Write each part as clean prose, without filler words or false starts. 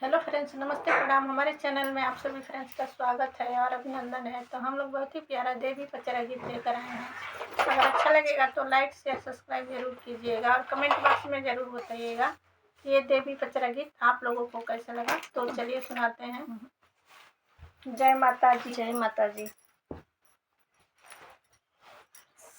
Hello friends, नमस्ते प्रणाम। हमारे चैनल में आप सभी फ्रेंड्स का स्वागत है और अभिनंदन है। तो हम लोग बहुत ही प्यारा देवी पचरा गीत लेकर आए हैं। अगर अच्छा लगेगा तो लाइक शेयर सब्सक्राइब जरूर कीजिएगा और कमेंट बॉक्स में ज़रूर बताइएगा ये देवी पचरा गीत आप लोगों को कैसा लगा। तो चलिए सुनाते हैं। जय माता जी। जय माता जी।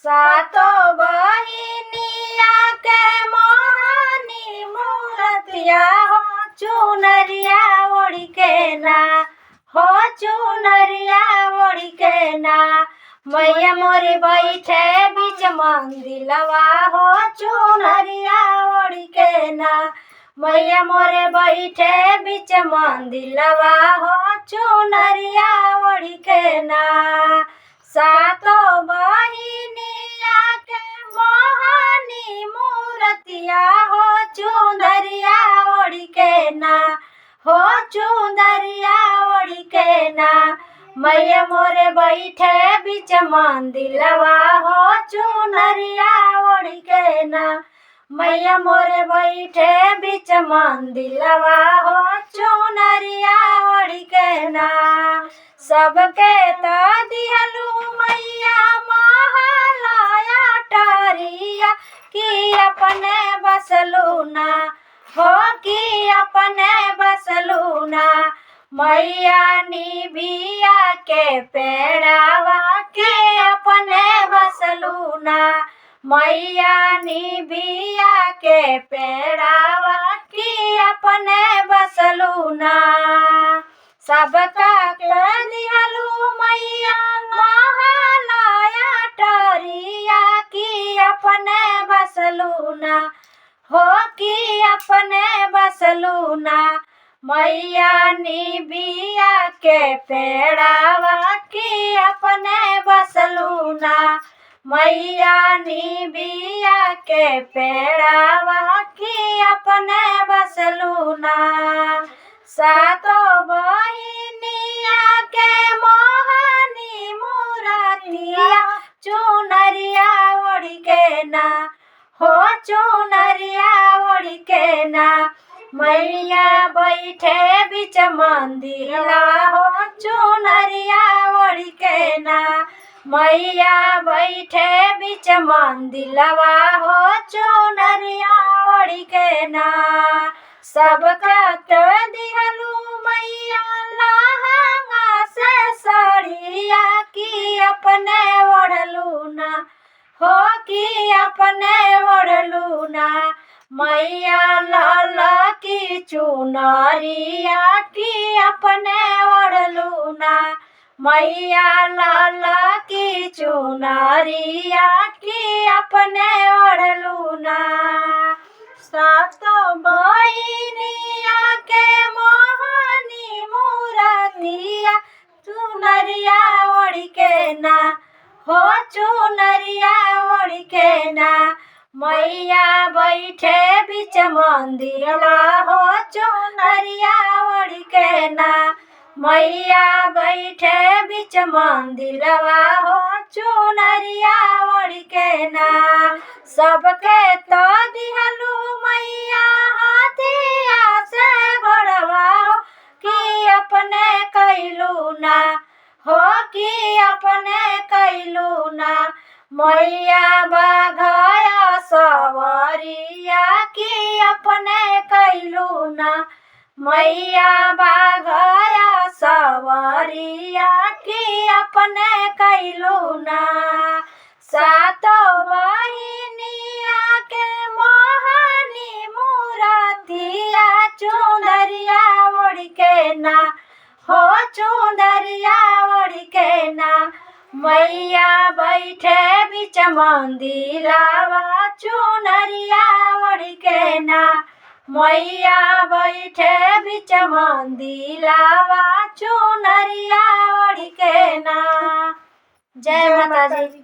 सातो बहिनिया के मोहनी मूरतिया हो चुनरिया ओढ़ी के ना, हो चुनरिया ओढ़ी के ना। मैया मोरी बैठे बीच मंदिलवा हो चुनरिया ओढ़ी के ना। मैया मोरे बैठे बीच मंदिलवा हो चुनरिया ओढ़ी के ना। सातो बहिनिया के मोहनी मूरतिया हो चुनरिया ओढ़ी के ना, हो चुनरिया ओढ़ी के ना। मैया मोरे बैठे बीच मंदिलवा हो चुनरिया ओढ़ी के ना। मैया मोरे बैठे बीच मंदिलवा हो चुनरिया ओढ़ी के ना। सबके तो दिहलू मैया महलाया टरिया कि अपने बसलू ना, हो कि अपने बसलू ना। मैया निबिया के पेड़ावा के अपने बसलू ना। मैया निबिया के पेड़ावा की अपने बसलू ना। सबका के दिहलू मैया महलाया टरिया कि अपने बसलू ना, हो कि अपने बसलू ना। मैया निबिया के पेड़ावा की अपने बसलू ना। मैया निबिया के पेड़ावा की अपने बसलू ना। सातो बहिनिया के मोहनी मूरतिया चुनरिया ओढ़ी के ना, हो चुनरिया ओढ़ी के ना। मैया बैठे बीच मंदिला हो चुनरिया ओढ़ी के ना। मैया बैठे बीच मंदिलवा हो चुनरिया ओढ़ी के ना। सबका तो दिहलू मैया लहंगा से साड़िया कि अपने ओढ़लू ना, हो कि अपने ओढ़लू ना। मैया लाल की चुनरिया कि अपने ओढ़लू ना। मैया लाल की चुनरिया कि अपने ओढ़लू ना। सातो बहिनिया के मोहनी मूरतिया चुनरिया ओढ़ी के ना, हो चुनरिया ओढ़ी के ना। मैया बैठे बीच मंदिला हो चुनरिया ओढ़ी के ना। मैया बैठे बीच मंदिलवा हो चुनरिया ओढ़ी के ना। सबके तो दिहलू मैया हाथिया से घोड़वा कि अपने कैलू ना, हो कि अपने कैलू ना। मैया बाघया सवरिया कि अपने कैलू ना। मैया बाघया सवरिया कि अपने कैलू ना। सातो बहिनिया के मोहनी मूरतिया चुनरिया ओढ़ी के ना, हो चुनरिया ओढ़ी के ना। मैया बैठे बीच मंदिलवा चुनरिया ओढ़ी के ना। मैया बैठे बीच मंदिलवा चुनरिया ओढ़ी के ना। जय माता जी।